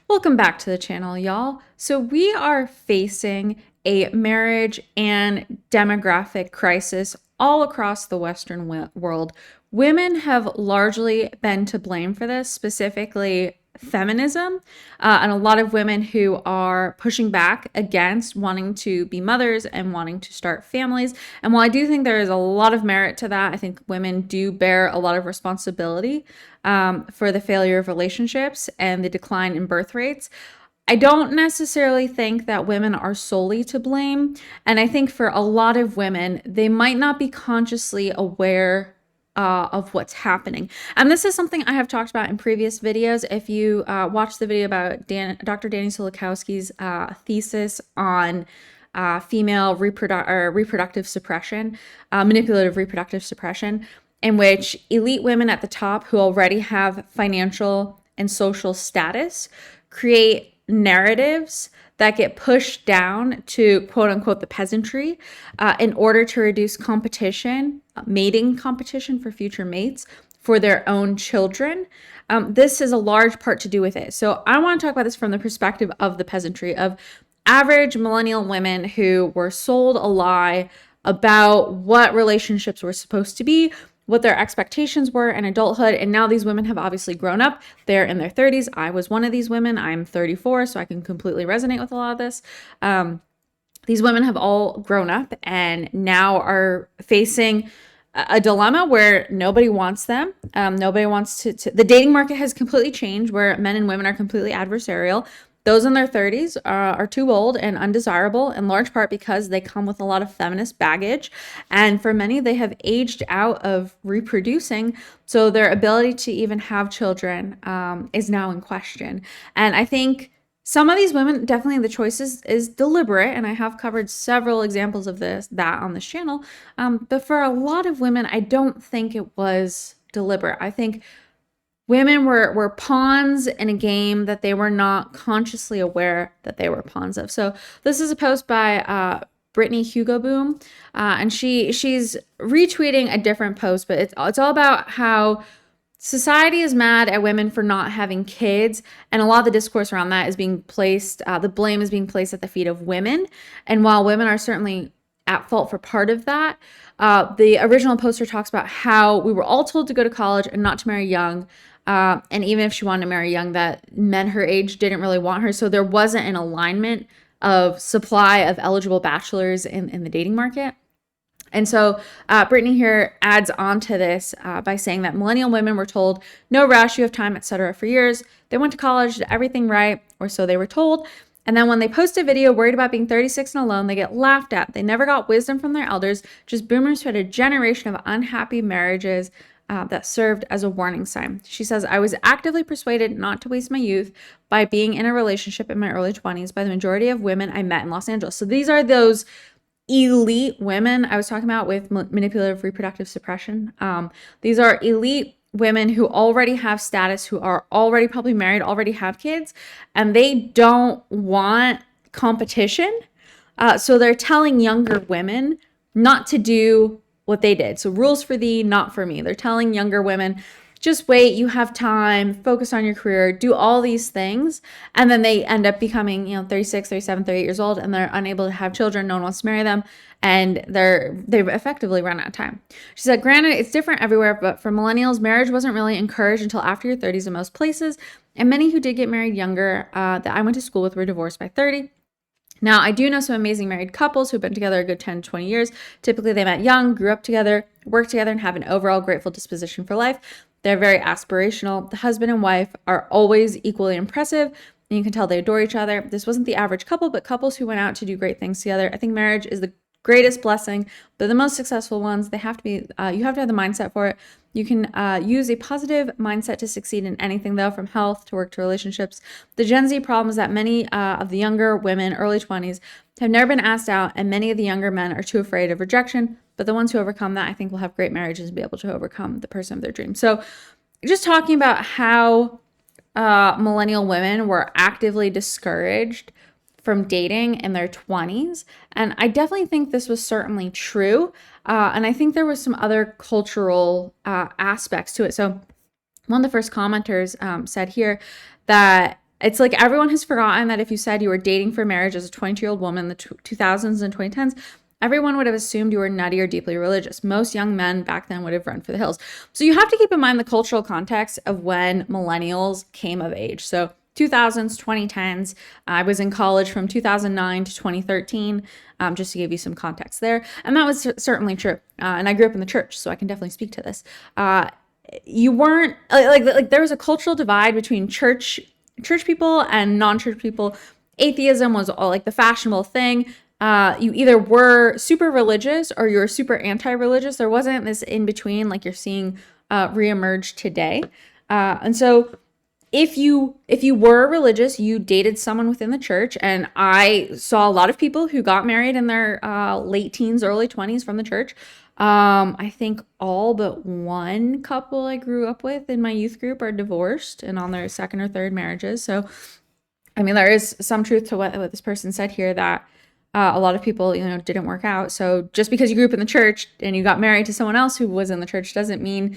Welcome back to the channel, y'all. So we are facing a marriage and demographic crisis all across the Western world. Women have largely been to blame for this, specifically feminism, and a lot of women who are pushing back against wanting to be mothers and wanting to start families. And while I do think there is a lot of merit to that, I think women do bear a lot of responsibility for the failure of relationships and the decline in birth rates. I don't necessarily think that women are solely to blame. And I think for a lot of women, they might not be consciously aware of what's happening. And this is something I have talked about in previous videos. If you watch the video about Dr. Danny Solikowski's thesis on female reproductive suppression, manipulative reproductive suppression, in which elite women at the top who already have financial and social status create narratives that get pushed down to quote unquote the peasantry in order to reduce competition, mating competition for future mates for their own children. This has a large part to do with it. So I want to talk about this from the perspective of the peasantry, of average millennial women who were sold a lie about what relationships were supposed to be, what their expectations were in adulthood. And now these women have obviously grown up. They're in their 30s. I was one of these women. I'm 34, so I can completely resonate with a lot of this. These women have all grown up and now are facing a dilemma where nobody wants them. Nobody wants to. The dating market has completely changed, where men and women are completely adversarial. Those in their 30s are too old and undesirable, in large part because they come with a lot of feminist baggage. And for many, they have aged out of reproducing. So their ability to even have children is now in question. And I think some of these women, definitely the choice is deliberate. And I have covered several examples of that on this channel. But for a lot of women, I don't think it was deliberate. I think women were pawns in a game that they were not consciously aware that they were pawns of. So this is a post by Brittany Hugo Boom, and she's retweeting a different post, but it's all about how society is mad at women for not having kids, and a lot of the discourse around that is being placed, the blame is being placed at the feet of women. And while women are certainly at fault for part of that, the original poster talks about how we were all told to go to college and not to marry young. And even if she wanted to marry young, that men her age didn't really want her. So there wasn't an alignment of supply of eligible bachelors in the dating market. And so Brittany here adds on to this by saying that millennial women were told, no rush, you have time, etc. for years. They went to college, did everything right, or so they were told. And then when they post a video worried about being 36 and alone, they get laughed at. They never got wisdom from their elders, just boomers who had a generation of unhappy marriages that served as a warning sign. She says, I was actively persuaded not to waste my youth by being in a relationship in my early 20s by the majority of women I met in Los Angeles. So these are those elite women I was talking about with manipulative reproductive suppression. These are elite women who already have status, who are already probably married, already have kids, and they don't want competition. So they're telling younger women not to do what they did. So rules for thee, not for me. They're telling younger women, just wait, you have time, focus on your career, do all these things. And then they end up becoming, 36, 37, 38 years old, and they're unable to have children. No one wants to marry them. And they've effectively run out of time. She said, granted, it's different everywhere, but for millennials, marriage wasn't really encouraged until after your 30s in most places. And many who did get married younger that I went to school with were divorced by 30. Now, I do know some amazing married couples who've been together a good 10 to 20 years. Typically, they met young, grew up together, worked together, and have an overall grateful disposition for life. They're very aspirational. The husband and wife are always equally impressive, and you can tell they adore each other. This wasn't the average couple, but couples who went out to do great things together. I think marriage is the greatest blessing. They're the most successful ones. They have to be, you have to have the mindset for it. You can use a positive mindset to succeed in anything, though, from health to work to relationships. The Gen Z problem is that many of the younger women, early 20s, have never been asked out, and many of the younger men are too afraid of rejection. But the ones who overcome that, I think, will have great marriages and be able to overcome the person of their dreams. So just talking about how millennial women were actively discouraged from dating in their 20s. And I definitely think this was certainly true. And I think there was some other cultural aspects to it. So one of the first commenters said here that It's like everyone has forgotten that if you said you were dating for marriage as a 22-year-old woman in the 2000s and 2010s, everyone would have assumed you were nutty or deeply religious. Most young men back then would have run for the hills. So you have to keep in mind the cultural context of when millennials came of age. So 2000s, 2010s. I was in college from 2009 to 2013, just to give you some context there. And that was certainly true. And I grew up in the church, so I can definitely speak to this. You weren't like there was a cultural divide between church people and non-church people. Atheism was all like the fashionable thing. You either were super religious or you were super anti-religious. There wasn't this in between like you're seeing reemerge today. And so if you were religious, you dated someone within the church, and I saw a lot of people who got married in their late teens, early 20s from the church. I think all but one couple I grew up with in my youth group are divorced and on their second or third marriages. So, I mean, there is some truth to what this person said here, that a lot of people, didn't work out. So just because you grew up in the church and you got married to someone else who was in the church doesn't mean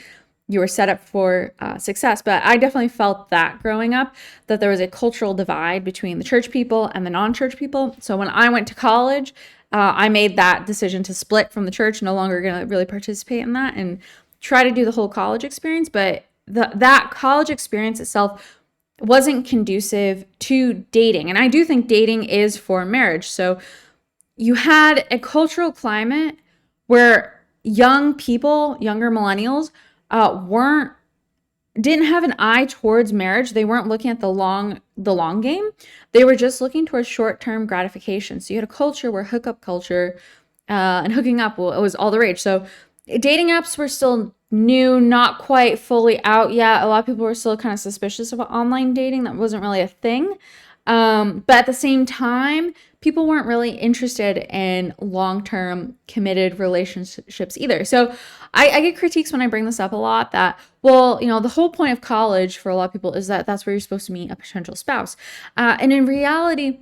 you were set up for success. But I definitely felt that growing up, that there was a cultural divide between the church people and the non-church people. So when I went to college, I made that decision to split from the church, no longer going to really participate in that and try to do the whole college experience. But that college experience itself wasn't conducive to dating. And I do think dating is for marriage. So you had a cultural climate where young people, younger millennials, didn't have an eye towards marriage. They weren't looking at the long game. They were just looking towards short-term gratification. So you had a culture where hookup culture and hooking up was all the rage. So dating apps were still new, not quite fully out yet. A lot of people were still kind of suspicious of online dating. That wasn't really a thing. But at the same time, people weren't really interested in long-term committed relationships either. So I get critiques when I bring this up a lot that, well, the whole point of college for a lot of people is that that's where you're supposed to meet a potential spouse. And in reality,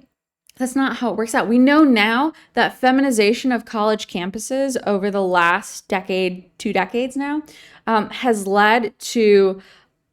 that's not how it works out. We know now that feminization of college campuses over the last decade, 2 decades now, has led to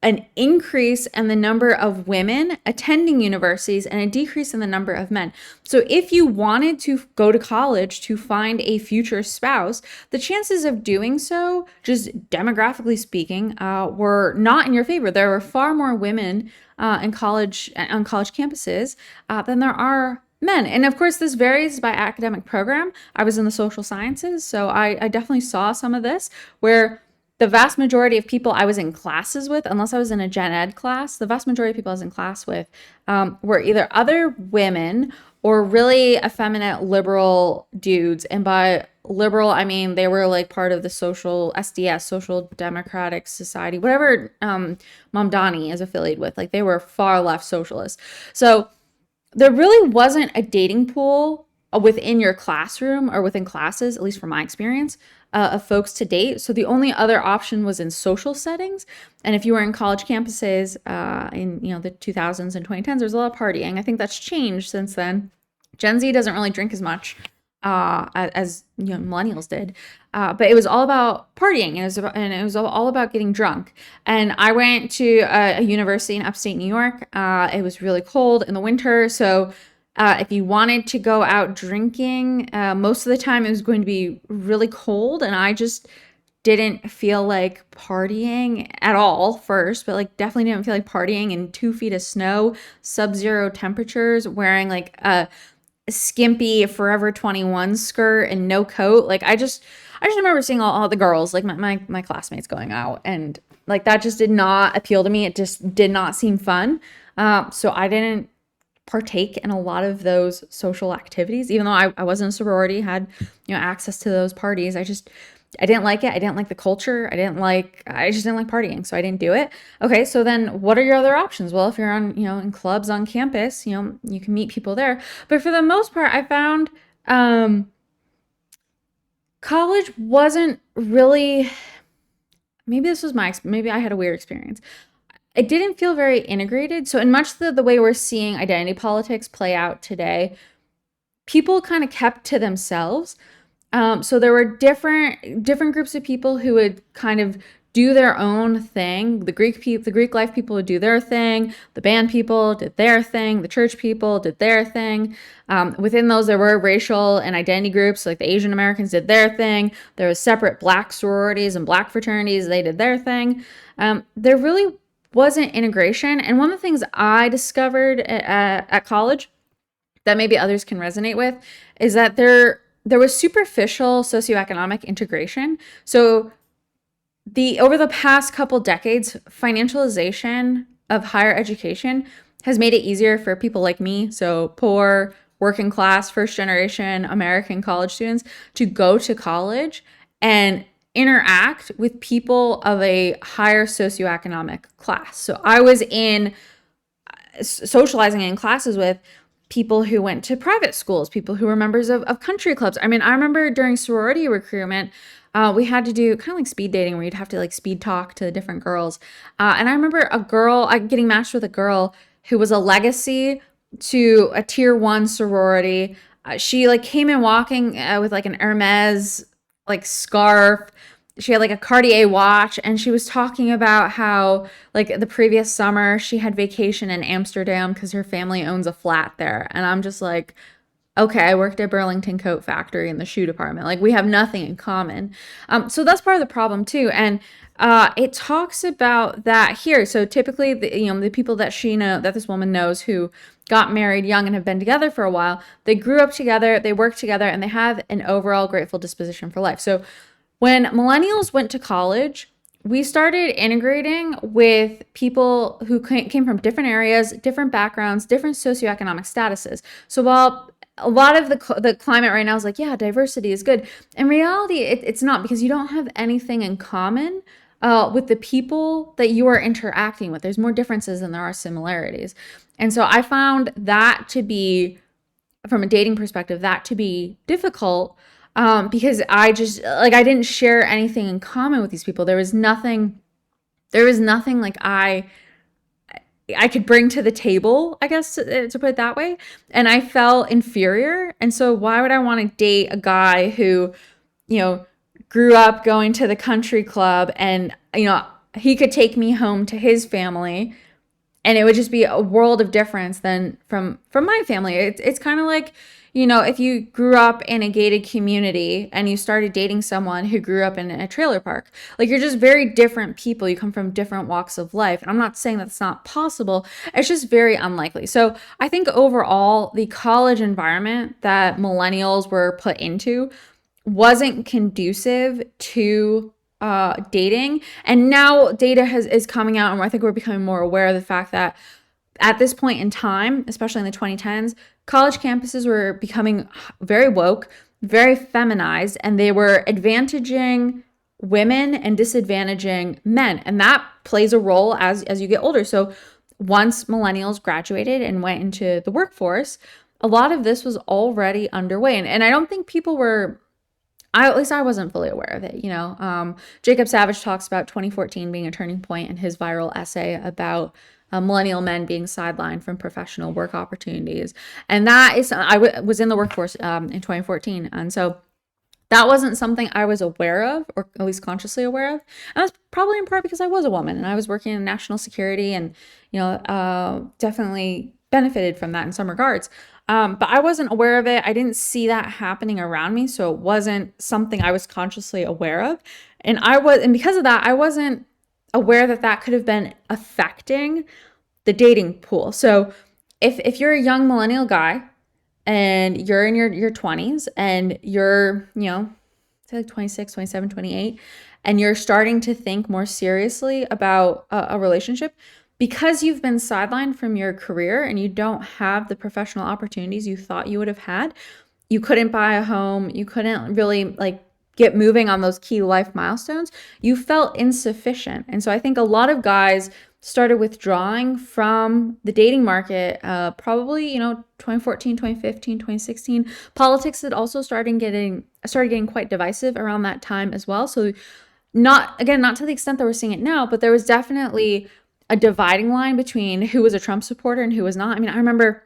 an increase in the number of women attending universities and a decrease in the number of men. So if you wanted to go to college to find a future spouse, the chances of doing so, just demographically speaking, were not in your favor. There were far more women on college campuses than there are men. And of course, this varies by academic program. I was in the social sciences, so I definitely saw some of this where the vast majority of people I was in classes with, unless I was in a gen ed class, the vast majority of people I was in class with were either other women or really effeminate liberal dudes. And by liberal, I mean they were like part of the social SDS, Social Democratic Society, whatever Mamdani is affiliated with. Like they were far left socialists. So there really wasn't a dating pool within your classroom or within classes, at least from my experience, of folks to date. So the only other option was in social settings. And if you were in college campuses in the 2000s and 2010s, there was a lot of partying. I think that's changed since then. Gen Z doesn't really drink as much as millennials did, but it was all about partying, and it was all about getting drunk. And I went to a university in upstate New York. It was really cold in the winter, so if you wanted to go out drinking, most of the time it was going to be really cold, and I just didn't feel like partying at all first, but like definitely didn't feel like partying in 2 feet of snow, sub-zero temperatures, wearing like a skimpy Forever 21 skirt and no coat. Like I just remember seeing all the girls, like my classmates going out, and like that just did not appeal to me. It just did not seem fun. So I didn't partake in a lot of those social activities, even though I was in a sorority, had access to those parties. I didn't like it. I didn't like the culture. I just didn't like partying, so I didn't do it. Okay, so then what are your other options? Well, if you're on in clubs on campus, you can meet people there. But for the most part, I found college wasn't really, maybe I had a weird experience. It didn't feel very integrated. So in much the way we're seeing identity politics play out today, people kind of kept to themselves. So there were different groups of people who would kind of do their own thing. The Greek life people would do their thing. The band people did their thing. The church people did their thing. Within those, there were racial and identity groups, like the Asian Americans did their thing. There was separate black sororities and black fraternities. They did their thing. There really wasn't integration. And one of the things I discovered at college that maybe others can resonate with is that there was superficial socioeconomic integration. So over the past couple decades, financialization of higher education has made it easier for people like me, so poor, working class, first generation American college students, to go to college and interact with people of a higher socioeconomic class. So I was in socializing in classes with people who went to private schools, people who were members of country clubs. I mean, I remember during sorority recruitment, we had to do kind of like speed dating where you'd have to like speed talk to the different girls. And I remember getting matched with a girl who was a legacy to a tier 1 sorority. She like came in walking with like an Hermes like scarf. She had like a Cartier watch, and she was talking about how like the previous summer she had vacation in Amsterdam because her family owns a flat there. And I'm just like, okay, I worked at Burlington Coat Factory in the shoe department. Like, we have nothing in common. So that's part of the problem too. And it talks about that here. So typically, the people that that this woman knows who got married young and have been together for a while, they grew up together, they work together, and they have an overall grateful disposition for life. So when millennials went to college, we started integrating with people who came from different areas, different backgrounds, different socioeconomic statuses. So while a lot of the climate right now is like, yeah, diversity is good, in reality, it's not, because you don't have anything in common with the people that you are interacting with. There's more differences than there are similarities. And so I found that to be, from a dating perspective, that to be difficult. Because I didn't share anything in common with these people. There was nothing like I could bring to the table, I guess, to put it that way. And I felt inferior. And so why would I want to date a guy who, grew up going to the country club and, he could take me home to his family, and it would just be a world of difference than from my family. It's kind of like, if you grew up in a gated community and you started dating someone who grew up in a trailer park, like, you're just very different people. You come from different walks of life. And I'm not saying that's not possible. It's just very unlikely. So I think overall, the college environment that millennials were put into wasn't conducive to dating. And now data is coming out, and I think we're becoming more aware of the fact that at this point in time, especially in the 2010s, college campuses were becoming very woke, very feminized, and they were advantaging women and disadvantaging men. And that plays a role as you get older. So once millennials graduated and went into the workforce, a lot of this was already underway. And I don't think people were, at least I wasn't fully aware of it. Jacob Savage talks about 2014 being a turning point in his viral essay about millennial men being sidelined from professional work opportunities. And that is, was in the workforce in 2014. And so that wasn't something I was aware of, or at least consciously aware of. And that's probably in part because I was a woman and I was working in national security, and, definitely benefited from that in some regards. But I wasn't aware of it. I didn't see that happening around me. So it wasn't something I was consciously aware of. And because of that, I wasn't aware that could have been affecting the dating pool. So if you're a young millennial guy and you're in your 20s and you're, say like 26, 27, 28, and you're starting to think more seriously about a relationship, because you've been sidelined from your career and you don't have the professional opportunities you thought you would have had, you couldn't buy a home, you couldn't really get moving on those key life milestones, you felt insufficient. And so I think a lot of guys started withdrawing from the dating market, probably, 2014, 2015, 2016. Politics had also started getting quite divisive around that time as well. So not to the extent that we're seeing it now, but there was definitely a dividing line between who was a Trump supporter and who was not. I mean, I remember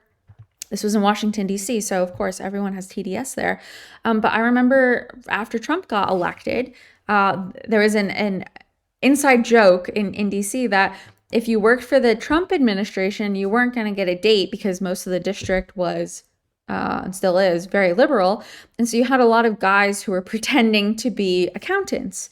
this was in Washington, D.C., so of course everyone has TDS there. But I remember after Trump got elected, there was an inside joke in DC that if you worked for the Trump administration, you weren't going to get a date because most of the district was and still is very liberal. And so you had a lot of guys who were pretending to be accountants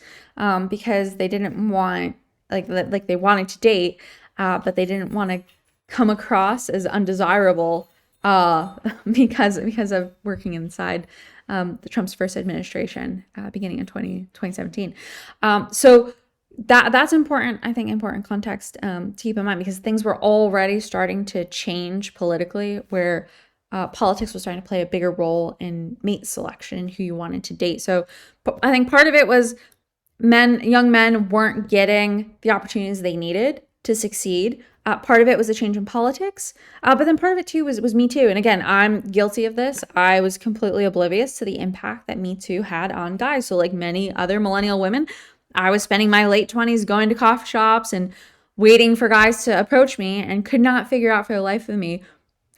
because they didn't want, like they wanted to date, but they didn't want to come across as undesirable because of working inside the Trump's first administration beginning in 2017. So that's important, I think, important context to keep in mind because things were already starting to change politically where politics was starting to play a bigger role in mate selection and who you wanted to date. So I think part of it was young men weren't getting the opportunities they needed to succeed. Part of it was a change in politics, but then part of it too was Me Too. And again, I'm guilty of this. I was completely oblivious to the impact that Me Too had on guys. So like many other millennial women, I was spending my late 20s going to coffee shops and waiting for guys to approach me and could not figure out for the life of me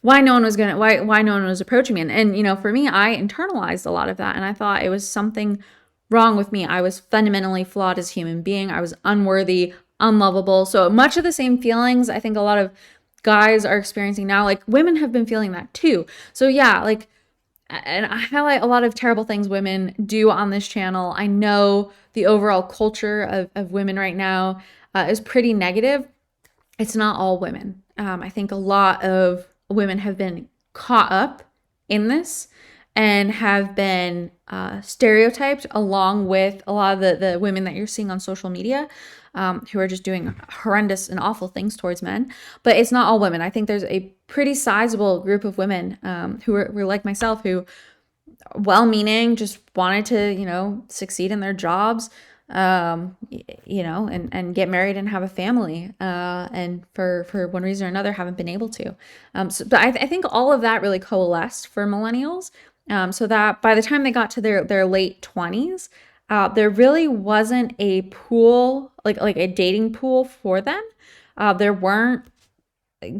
why no one was approaching me. And you know, for me, I internalized a lot of that and I thought it was something wrong with me. I was fundamentally flawed as a human being. I was unworthy, unlovable. So much of the same feelings I think a lot of guys are experiencing now, like women have been feeling that too. So yeah, like, and I highlight a lot of terrible things women do on this channel. I know the overall culture of women right now is pretty negative. It's not all women. I think a lot of women have been caught up in this and have been stereotyped along with a lot of the women that you're seeing on social media who are just doing horrendous and awful things towards men. But it's not all women. I think there's a pretty sizable group of women who were like myself, who well-meaning, just wanted to, you know, succeed in their jobs, you know, and get married and have a family. And for one reason or another, haven't been able to. But I think all of that really coalesced for millennials. So that by the time they got to their late 20s, there really wasn't a pool, like a dating pool for them. There weren't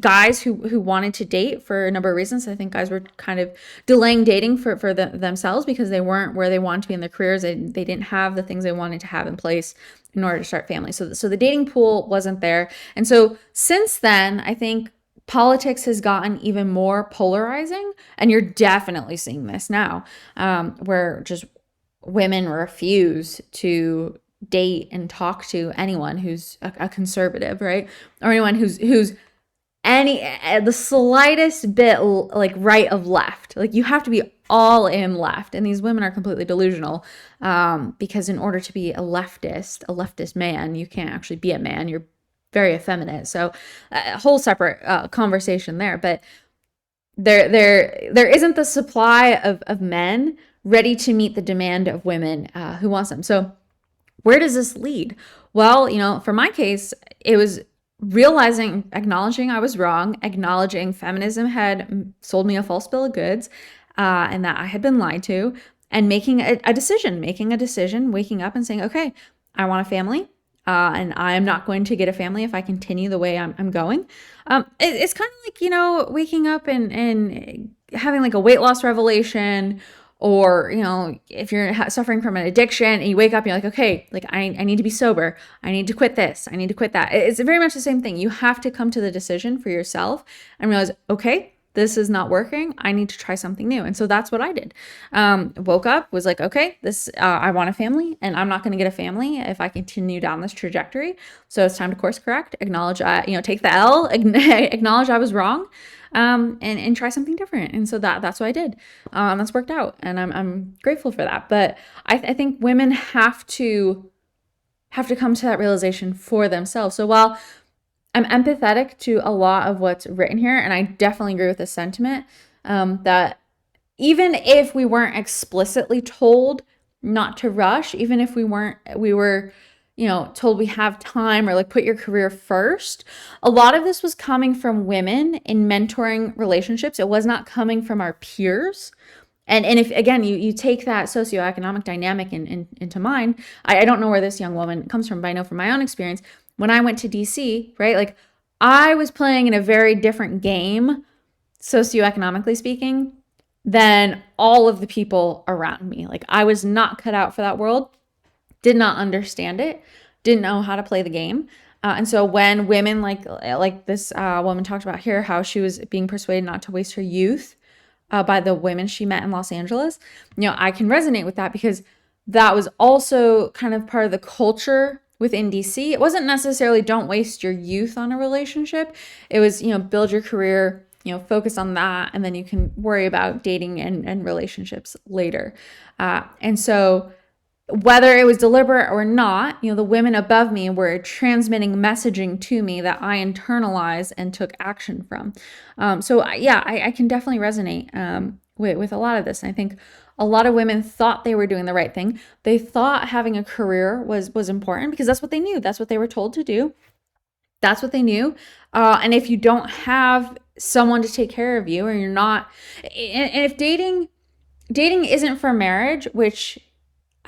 guys who wanted to date for a number of reasons. I think guys were kind of delaying dating for themselves because they weren't where they wanted to be in their careers. They didn't have the things they wanted to have in place in order to start families. So the dating pool wasn't there. And so since then, I think politics has gotten even more polarizing, and you're definitely seeing this now, where just women refuse to date and talk to anyone who's a conservative, right? Or anyone who's the slightest bit like right of left. Like you have to be all in left, and these women are completely delusional because in order to be a leftist man, you can't actually be a man. You're very effeminate. So a whole separate conversation there. But there isn't the supply of men ready to meet the demand of women who wants them. So where does this lead? Well, you know, for my case, it was acknowledging I was wrong, acknowledging feminism had sold me a false bill of goods, and that I had been lied to, and making a decision, waking up and saying, okay, I want a family, and I am not going to get a family if I continue the way I'm going. It's kind of like, you know, waking up and having like a weight loss revelation, or, you know, if you're suffering from an addiction and you wake up and you're like, okay, like I need to be sober. I need to quit this. I need to quit that. It's very much the same thing. You have to come to the decision for yourself and realize, okay, this is not working. I need to try something new. And so that's what I did. Woke up, was like, okay, I want a family, and I'm not going to get a family if I continue down this trajectory. So it's time to course correct, acknowledge, take the L, acknowledge I was wrong. And try something different. And so that's what I did. That's worked out, and I'm grateful for that. But I think women have to come to that realization for themselves. So while I'm empathetic to a lot of what's written here, and I definitely agree with the sentiment that even if we weren't explicitly told not to rush, even if we were, you know, told we have time, or like put your career first. A lot of this was coming from women in mentoring relationships. It was not coming from our peers. And if, again, you take that socioeconomic dynamic into mind, I don't know where this young woman comes from, but I know from my own experience, when I went to DC, right, like I was playing in a very different game, socioeconomically speaking, than all of the people around me. Like I was not cut out for that world. Did not understand it, didn't know how to play the game. And so when women like this woman talked about here, how she was being persuaded not to waste her youth by the women she met in Los Angeles, I can resonate with that because that was also kind of part of the culture within DC. It wasn't necessarily don't waste your youth on a relationship. It was, build your career, focus on that, and then you can worry about dating and relationships later. And so whether it was deliberate or not, the women above me were transmitting messaging to me that I internalized and took action from. I can definitely resonate with a lot of this. And I think a lot of women thought they were doing the right thing. They thought having a career was important because that's what they knew. That's what they were told to do. That's what they knew. And if you don't have someone to take care of you, or you're not, and if dating isn't for marriage, which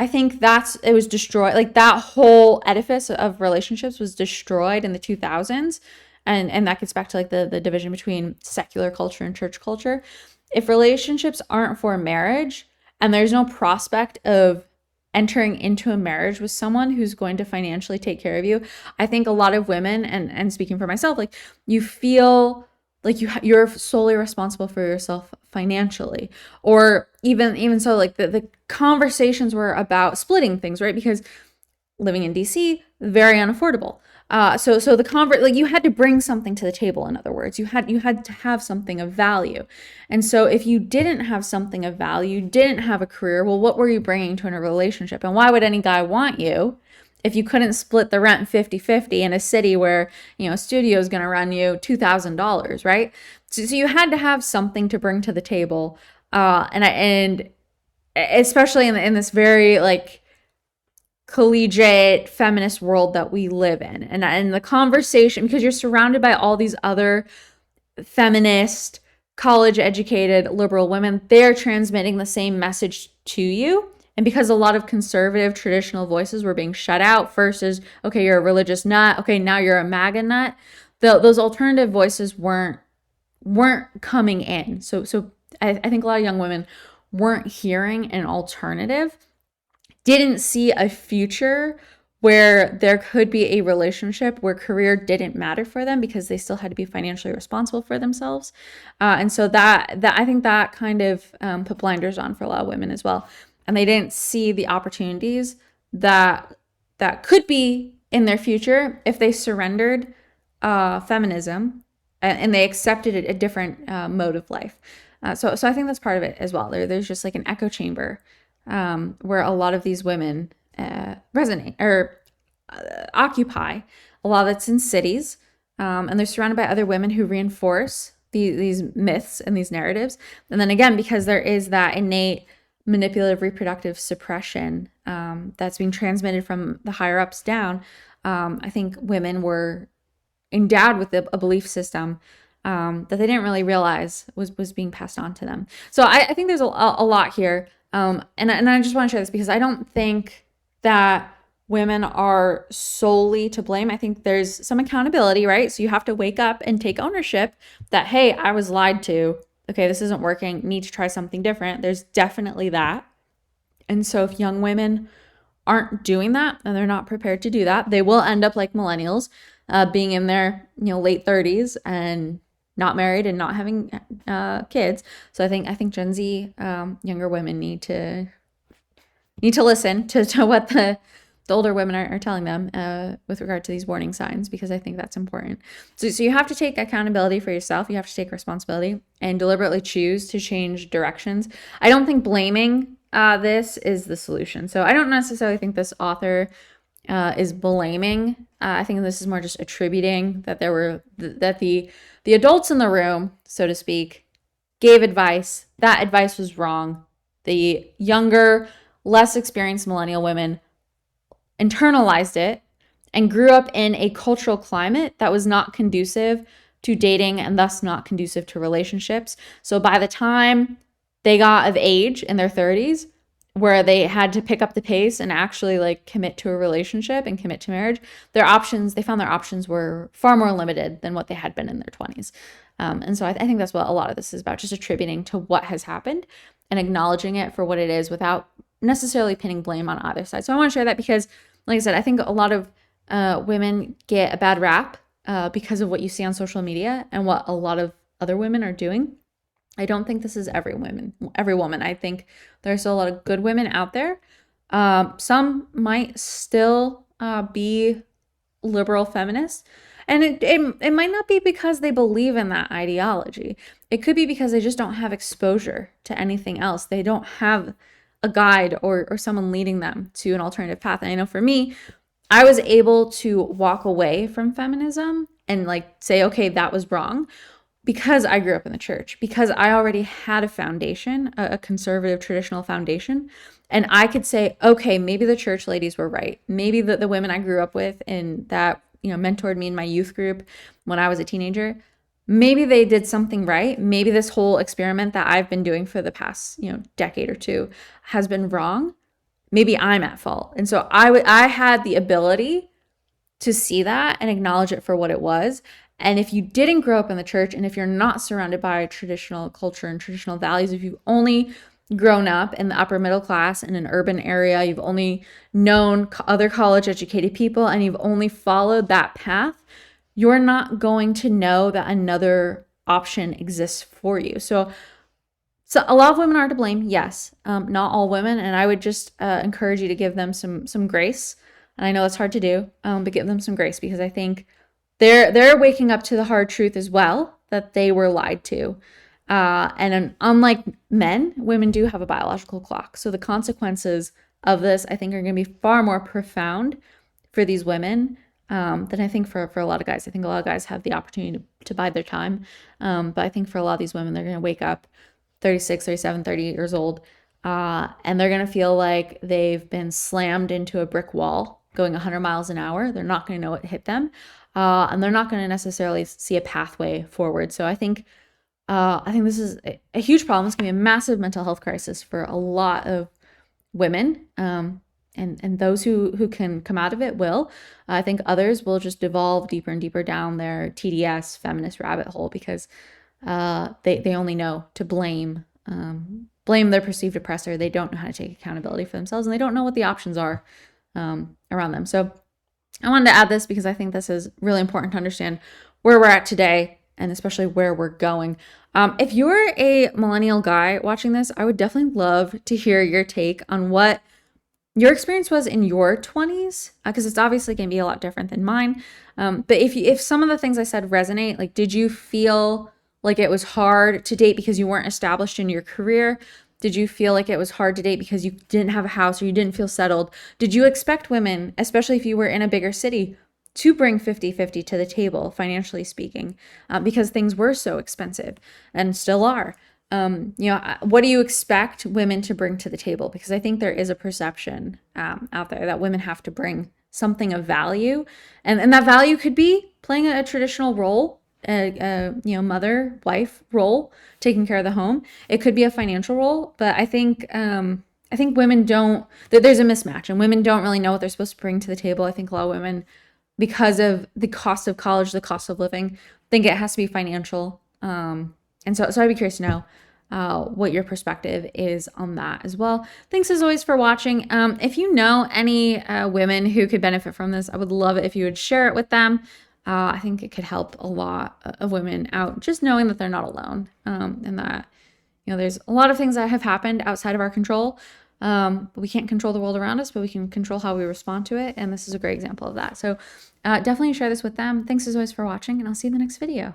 I think it was destroyed. Like that whole edifice of relationships was destroyed in the 2000s. And that gets back to like the division between secular culture and church culture. If relationships aren't for marriage and there's no prospect of entering into a marriage with someone who's going to financially take care of you, I think a lot of women, and speaking for myself, like you feel like you're solely responsible for yourself financially. Or even so, like the conversations were about splitting things, right? Because living in DC, very unaffordable. So like you had to bring something to the table. In other words, you had to have something of value. And so if you didn't have something of value, didn't have a career, well, what were you bringing to a relationship? And why would any guy want you if you couldn't split the rent 50-50 in a city where, a studio is going to run you $2,000, right? So you had to have something to bring to the table. And especially in this very like collegiate feminist world that we live in. And the conversation, because you're surrounded by all these other feminist, college educated, liberal women, they're transmitting the same message to you. And because a lot of conservative traditional voices were being shut out, first is, okay, you're a religious nut. Okay, now you're a MAGA nut. Those alternative voices weren't coming in. So I think a lot of young women weren't hearing an alternative, didn't see a future where there could be a relationship where career didn't matter for them because they still had to be financially responsible for themselves. And so that I think that kind of put blinders on for a lot of women as well. And they didn't see the opportunities that could be in their future if they surrendered feminism and they accepted a different mode of life. So I think that's part of it as well. There's just like an echo chamber where a lot of these women resonate or occupy. A lot of it's in cities, and they're surrounded by other women who reinforce these myths and these narratives. And then again, because there is that innate manipulative reproductive suppression that's being transmitted from the higher ups down, I think women were endowed with a belief system that they didn't really realize was being passed on to them. So I think there's a lot here. And I just want to share this because I don't think that women are solely to blame. I think there's some accountability, right? So you have to wake up and take ownership that, hey, I was lied to. Okay, this isn't working. Need to try something different. There's definitely that. And so if young women aren't doing that and they're not prepared to do that, they will end up like millennials, being in their late 30s and not married and not having kids. So I think Gen Z younger women need to listen to what the older women are telling them with regard to these warning signs, because I think that's important. So you have to take accountability for yourself. You have to take responsibility and deliberately choose to change directions. I don't think blaming this is the solution. So I don't necessarily think this author is blaming. I think this is more just attributing that the adults in the room, so to speak, gave advice. That advice was wrong. The younger, less experienced millennial women internalized it and grew up in a cultural climate that was not conducive to dating and thus not conducive to relationships. So by the time they got of age in their 30s, where they had to pick up the pace and actually like commit to a relationship and commit to marriage, they found their options were far more limited than what they had been in their 20s. And so I think that's what a lot of this is about, just attributing to what has happened and acknowledging it for what it is without necessarily pinning blame on either side. So I want to share that because, like I said, I think a lot of women get a bad rap because of what you see on social media and what a lot of other women are doing. I don't think this is every woman. I think there's still a lot of good women out there. Some might still be liberal feminists. And it might not be because they believe in that ideology. It could be because they just don't have exposure to anything else. They don't have a guide or someone leading them to an alternative path. And I know for me, I was able to walk away from feminism and like say, okay, that was wrong because I grew up in the church, because I already had a foundation, a conservative traditional foundation. And I could say, okay, maybe the church ladies were right. Maybe the women I grew up with and that, mentored me in my youth group when I was a teenager, maybe they did something right. Maybe this whole experiment that I've been doing for the past, decade or two has been wrong. Maybe I'm at fault. And so I had the ability to see that and acknowledge it for what it was. And if you didn't grow up in the church, and if you're not surrounded by traditional culture and traditional values, if you've only grown up in the upper middle class in an urban area, you've only known other college educated people, and you've only followed that path, you're not going to know that another option exists for you. So a lot of women are to blame, yes, not all women, and I would just encourage you to give them some grace. And I know that's hard to do, but give them some grace because I think they're waking up to the hard truth as well that they were lied to. And unlike men, women do have a biological clock. So the consequences of this, I think, are going to be far more profound for these women than I think for a lot of guys. I think a lot of guys have the opportunity to bide their time. But I think for a lot of these women, they're going to wake up 36, 37, 30 years old, and they're going to feel like they've been slammed into a brick wall going 100 miles an hour. They're not going to know what hit them, and they're not going to necessarily see a pathway forward. So I think this is a huge problem. It's going to be a massive mental health crisis for a lot of women, and those who can come out of it will. I think others will just devolve deeper and deeper down their TDS feminist rabbit hole because they only know to blame their perceived oppressor. They don't know how to take accountability for themselves, and they don't know what the options are around them. So I wanted to add this because I think this is really important to understand where we're at today and especially where we're going. If you're a millennial guy watching this, I would definitely love to hear your take on what your experience was in your 20s, because it's obviously going to be a lot different than mine. But if some of the things I said resonate, like, did you feel like it was hard to date because you weren't established in your career? Did you feel like it was hard to date because you didn't have a house or you didn't feel settled? Did you expect women, especially if you were in a bigger city, to bring 50-50 to the table, financially speaking, because things were so expensive and still are? What do you expect women to bring to the table? Because I think there is a perception out there that women have to bring something of value, and that value could be playing a traditional role, mother, wife role, taking care of the home. It could be a financial role, but I think women don't. There's a mismatch, and women don't really know what they're supposed to bring to the table. I think a lot of women, because of the cost of college, the cost of living, think it has to be financial. And so I'd be curious to know what your perspective is on that as well. Thanks as always for watching. If you know any women who could benefit from this, I would love it if you would share it with them. I think it could help a lot of women out, just knowing that they're not alone, and that there's a lot of things that have happened outside of our control. We can't control the world around us, but we can control how we respond to it, and this is a great example of that. So definitely share this with them. Thanks as always for watching, and I'll see you in the next video.